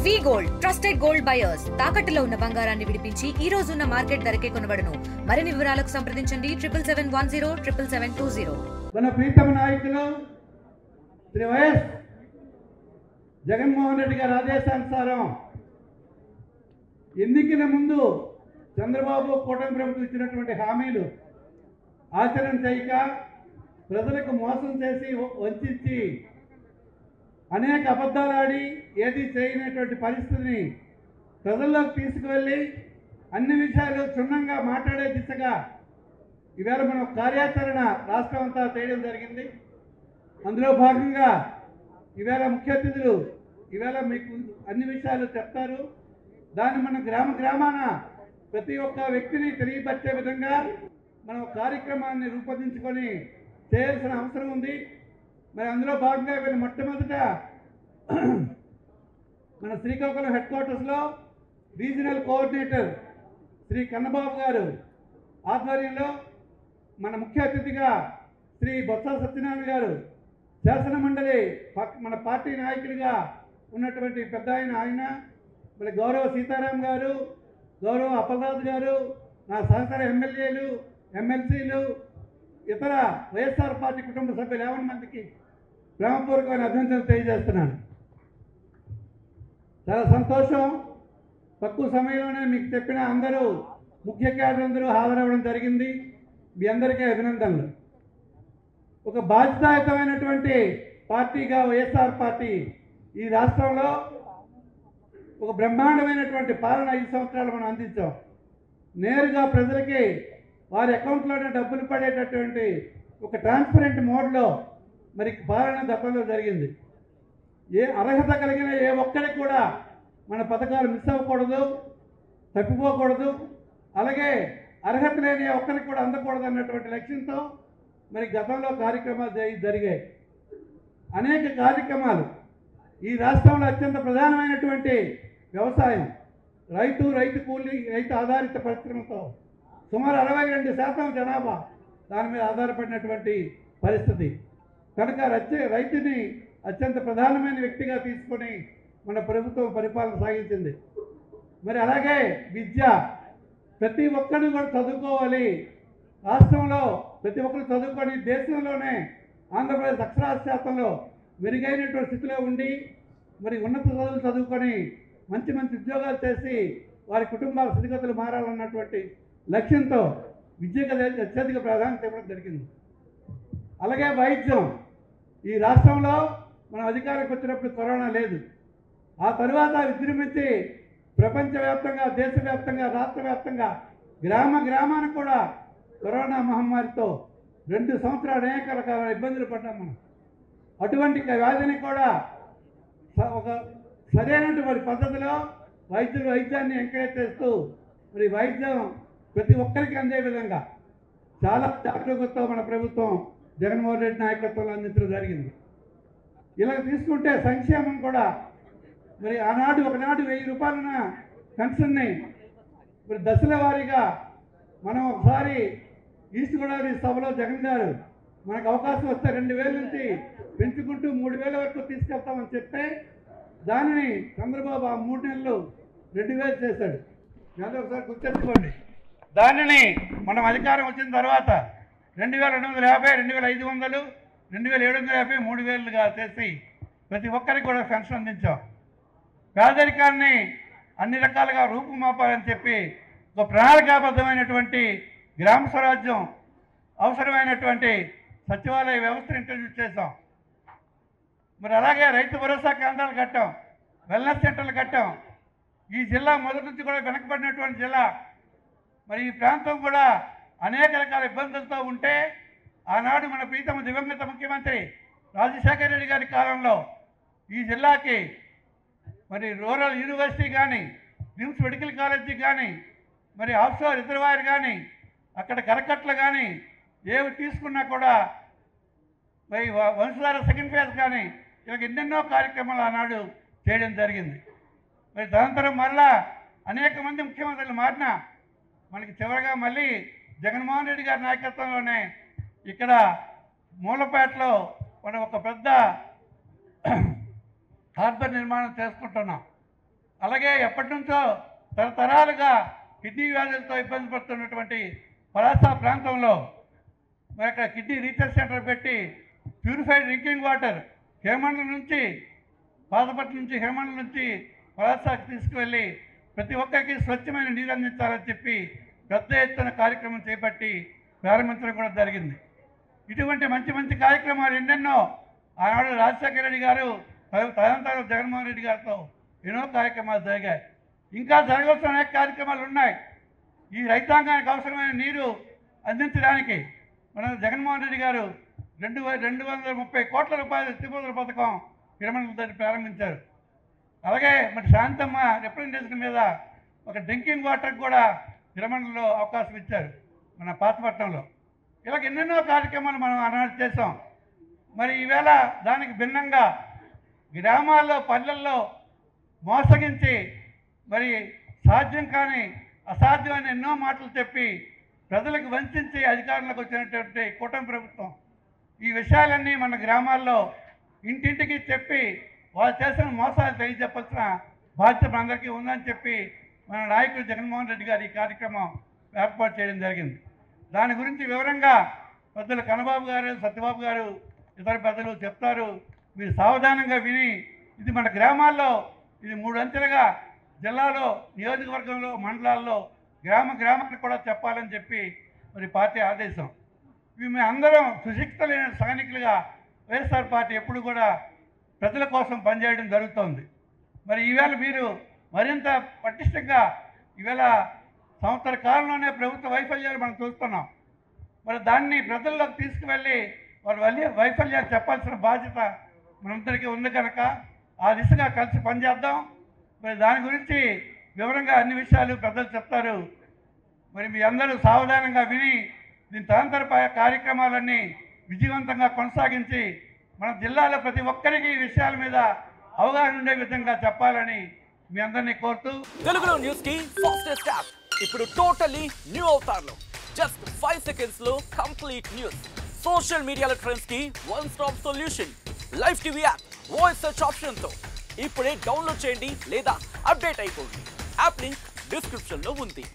వి gold trusted gold buyers తాకట్టులో ఉన్న బంగారాన్ని విడిపించి ఈ రోజు ఉన్న మార్కెట్ ధరకే కొనబడును. మరిన్ని వివరాలకు సంప్రదించండి 7710 77720. మన ప్రీతమ నాయకులు శ్రీ వైఎస్ జగన్మోహన్ రెడ్డి గారి ఆదేశానుసారం ఎన్నికల ముందు చంద్రబాబు కూటమి ప్రభుత్వం ఇచ్చినటువంటి హామీలు ఆచరణ చేయక ప్రజలకు మోసం చేసి వంచి అనేక అబద్ధాలు ఆడి ఏది చేయనటువంటి పరిస్థితిని ప్రజల్లోకి తీసుకువెళ్ళి అన్ని విషయాలు క్షుణ్ణంగా మాట్లాడే దిశగా ఈవేళ మనం కార్యాచరణ రాష్ట్రం అంతా చేయడం జరిగింది. అందులో భాగంగా ఈవేళ ముఖ్య అతిథులు ఈవేళ మీకు అన్ని విషయాలు చెప్తారు. దాన్ని మనం గ్రామాన ప్రతి ఒక్క వ్యక్తిని తెలియపరిచే విధంగా మనం కార్యక్రమాన్ని రూపొందించుకొని చేయాల్సిన అవసరం ఉంది. మరి అందులో భాగంగా వీళ్ళు మొట్టమొదట మన శ్రీకాకుళం హెడ్ క్వార్టర్స్లో రీజనల్ కోఆర్డినేటర్ శ్రీ కన్నబాబు గారు ఆధ్వర్యంలో మన ముఖ్య అతిథిగా శ్రీ బొత్స సత్యనారాయణ గారు, శాసన మండలి మన పార్టీ నాయకుడిగా ఉన్నటువంటి పెద్ద ఆయన మరి గౌరవ సీతారాం గారు, గౌరవ అప్పలరాజు గారు, నా సహచర ఎమ్మెల్యేలు, ఎమ్మెల్సీలు, ఇతర వైఎస్ఆర్ పార్టీ కుటుంబ సభ్యులు 50 మందికి ప్రేమపూర్వకమైన అభినందనలు తెలియజేస్తున్నాను. చాలా సంతోషం. తక్కువ సమయంలోనే మీకు చెప్పిన అందరూ ముఖ్య క్యాడర్ అందరూ హాజరవ్వడం జరిగింది. మీ అందరికీ అభినందనలు. ఒక బాధ్యతాయుతమైనటువంటి పార్టీగా వైఎస్ఆర్ పార్టీ ఈ రాష్ట్రంలో ఒక బ్రహ్మాండమైనటువంటి పాలన 5 సంవత్సరాలు మనం అందించాం. నేరుగా ప్రజలకి వారి అకౌంట్లోనే డబ్బులు పడేటటువంటి ఒక ట్రాన్స్పరెంట్ మోడ్లో మరి పాలన గతంలో జరిగింది. ఏ అర్హత కలిగిన ఏ ఒక్కరికి కూడా మన పథకాలు మిస్ అవ్వకూడదు, తప్పిపోకూడదు. అలాగే అర్హత లేని ఒక్కరికి కూడా అందకూడదు అన్నటువంటి లక్ష్యంతో మరి గతంలో కార్యక్రమాలు జరిగాయి. అనేక కార్యక్రమాలు ఈ రాష్ట్రంలో అత్యంత ప్రధానమైనటువంటి వ్యవసాయం, రైతు కూలీ, రైతు ఆధారిత పరిశ్రమతో సుమారు 62% జనాభా దాని మీద ఆధారపడినటువంటి పరిస్థితి కనుక రైతుని అత్యంత ప్రధానమైన వ్యక్తిగా తీసుకొని మన ప్రభుత్వం పరిపాలన సాగించింది. మరి అలాగే విద్య, ప్రతి ఒక్కరు కూడా చదువుకోవాలి. రాష్ట్రంలో ప్రతి ఒక్కరు చదువుకొని దేశంలోనే ఆంధ్రప్రదేశ్ అక్షరాస్యతంలో మెరుగైనటువంటి స్థితిలో ఉండి మరి ఉన్నత చదువులు చదువుకొని మంచి ఉద్యోగాలు చేసి వారి కుటుంబాల స్థితిగతులు మారాలన్నటువంటి లక్ష్యంతో విద్యకు అత్యధిక ప్రాధాన్యత ఇవ్వడం జరిగింది. అలాగే వైద్యం, ఈ రాష్ట్రంలో మనం అధికారంకి వచ్చినప్పుడు కరోనా లేదు. ఆ తర్వాత విజృంభించి ప్రపంచవ్యాప్తంగా, దేశవ్యాప్తంగా, రాష్ట్ర వ్యాప్తంగా గ్రామానికి కూడా కరోనా మహమ్మారితో 2 సంవత్సరాలు అనేక రకాల ఇబ్బందులు పడ్డాం మనం. అటువంటి వ్యాధిని కూడా ఒక సరైనటువంటి పద్ధతిలో వైద్యాన్ని ఎంకరేజ్ చేస్తూ మరి వైద్యం ప్రతి ఒక్కరికి అందే విధంగా చాలా జాగ్రత్తతో మన ప్రభుత్వం జగన్మోహన్ రెడ్డి నాయకత్వంలో అందించడం జరిగింది. ఇలా తీసుకుంటే సంక్షేమం కూడా మరి ఒకనాడు 1000 రూపాయల పెన్షన్ని మరి దశల వారీగా మనం ఒకసారి ఈస్ట్ గోదావరి సభలో జగన్ గారు మనకు అవకాశం వస్తే 2000 నుంచి పెంచుకుంటూ 3000 వరకు తీసుకెళ్తామని చెప్తే దానిని చంద్రబాబు ఆ 3 నెలలు 2000 చేశాడు. దాన్ని ఒకసారి గుర్తుంచుకోండి. దానిని మనం అధికారం వచ్చిన తర్వాత 2250, 2500, 2750, 3000గా చేసి ప్రతి ఒక్కరికి కూడా పెన్షన్ అందించాం. పేదరికాన్ని అన్ని రకాలుగా రూపుమాపాలని చెప్పి ఒక ప్రణాళికాబద్ధమైనటువంటి గ్రామ స్వరాజ్యం అవసరమైనటువంటి సచివాలయ వ్యవస్థను ఇంట్రడ్యూస్ చేసాం. మరి అలాగే రైతు భరోసా కేంద్రాలు కట్టాం, వెల్నెస్ సెంటర్లు కట్టాం. ఈ జిల్లా మొదటి నుంచి కూడా వెనకబడినటువంటి జిల్లా. మరి ఈ ప్రాంతం కూడా అనేక రకాల ఇబ్బందులతో ఉంటే ఆనాడు మన ప్రీతమ దివంగత ముఖ్యమంత్రి రాజశేఖర రెడ్డి గారి కాలంలో ఈ జిల్లాకి మరి రూరల్ యూనివర్సిటీ కానీ, నిమ్స్ మెడికల్ కాలేజీ కానీ, మరి ఆఫ్షోర్ రిజర్వాయర్ కానీ, అక్కడ కరకట్లు కానీ ఏవి తీసుకున్నా కూడా మరి వంశధార సెకండ్ ఫేజ్ కానీ ఇలా ఎన్నెన్నో కార్యక్రమాలు ఆనాడు చేయడం జరిగింది. మరి తదనంతరం మళ్ళా అనేక మంది ముఖ్యమంత్రులు మారినా మనకి చివరిగా మళ్ళీ జగన్మోహన్ రెడ్డి గారి నాయకత్వంలోనే ఇక్కడ మూలపేటలో మనం ఒక పెద్ద హార్బర్ నిర్మాణం చేసుకుంటున్నాం. అలాగే ఎప్పటి నుంచో తరతరాలుగా కిడ్నీ వ్యాధులతో ఇబ్బంది పడుతున్నటువంటి పలాస ప్రాంతంలో మరి అక్కడ కిడ్నీ రీసెర్చ్ సెంటర్ పెట్టి ప్యూరిఫైడ్ డ్రింకింగ్ వాటర్ హేమండల్ నుంచి పాతపట్నం నుంచి హేమండల్ నుంచి పలాసకి తీసుకువెళ్ళి ప్రతి ఒక్కరికి స్వచ్ఛమైన నీరు అందించాలని చెప్పి పెద్ద ఎత్తున కార్యక్రమం చేపట్టి ప్రారంభించడం కూడా జరిగింది. ఇటువంటి మంచి మంచి కార్యక్రమాలు ఎన్నెన్నో ఆనాడు రాజశేఖర రెడ్డి గారు తదనంతరం జగన్మోహన్ రెడ్డి గారితో ఎన్నో కార్యక్రమాలు జరిగాయి. ఇంకా జరగాల్సిన అనేక కార్యక్రమాలు ఉన్నాయి. ఈ రైతాంగానికి అవసరమైన నీరు అందించడానికి మన జగన్మోహన్ రెడ్డి గారు 230 కోట్ల రూపాయల ఎత్తిపోతల పథకం తిరుమల ప్రారంభించారు. అలాగే మరి శాంతమ్మ రిప్రజెంటేషన్ మీద ఒక డ్రింకింగ్ వాటర్కి కూడా తిరుమలలో అవకాశం ఇచ్చారు మన పాతపట్నంలో. ఇలాగ ఎన్నెన్నో కార్యక్రమాలు మనం ఆనాడు చేసాం. మరి ఈవేళ దానికి భిన్నంగా గ్రామాల్లో పల్లెల్లో మోసగించి మరి సాధ్యం కాని అసాధ్యమైన ఎన్నో మాటలు చెప్పి ప్రజలకు వంచి అధికారంలోకి వచ్చినటువంటి కూటమి ప్రభుత్వం ఈ విషయాలన్నీ మన గ్రామాల్లో ఇంటింటికి చెప్పి వాళ్ళు చేసిన మోసాలు తెలియజెప్పాల్సిన బాధ్యత మనందరికీ ఉందని చెప్పి మన నాయకుడు జగన్మోహన్ రెడ్డి గారు ఈ కార్యక్రమం ఏర్పాటు చేయడం జరిగింది. దాని గురించి వివరంగా పెద్దలు కన్నబాబు గారు, సత్యబాబు గారు, ఇతర పెద్దలు చెప్తారు. మీరు సావధానంగా విని ఇది మన గ్రామాల్లో ఇది 3 అంచెలుగా జిల్లాలో, నియోజకవర్గంలో, మండలాల్లో గ్రామానికి కూడా చెప్పాలని చెప్పి మరి పార్టీ ఆదేశం. ఇవి మేము అందరం సుశిక్షితులైన సైనికులుగా వైఎస్ఆర్ పార్టీ ఎప్పుడు కూడా ప్రజల కోసం పనిచేయడం జరుగుతోంది. మరి ఈవేళ మీరు మరింత పటిష్టంగా ఈవేళ సంవత్సర కాలంలోనే ప్రభుత్వ వైఫల్యాలు మనం చూస్తున్నాం. మరి దాన్ని ప్రజల్లోకి తీసుకువెళ్ళి వారి వైఫల్యాలు చెప్పాల్సిన బాధ్యత మనందరికీ ఉంది కనుక ఆ దిశగా కలిసి పనిచేద్దాం. మరి దాని గురించి వివరంగా అన్ని విషయాలు ప్రజలు చెప్తారు. మరి మీ అందరూ సావధానంగా విని దీని తరంతర కార్యక్రమాలన్నీ విజయవంతంగా కొనసాగించి మన జిల్లాలో ప్రతి ఒక్కరికి ఈ విషయాల మీద అవగాహన ఉండే విధంగా చెప్పాలని మీ అందరినీ కోరుతూ తెలుగులో న్యూస్ కి ఫాస్టెస్ట్ యాప్ ఇప్పుడు టోటలీ న్యూ అవతార్లో జస్ట్ 5 seconds లో కంప్లీట్ న్యూస్. సోషల్ మీడియాలో ట్రెండ్స్ కి one stop solution. Live TV app voice search option తో ఇప్పుడే డౌన్లోడ్ చేయండి లేదా అప్డేట్ అయిపోండి. యాప్ లింక్ డిస్క్రిప్షన్ లో ఉంది.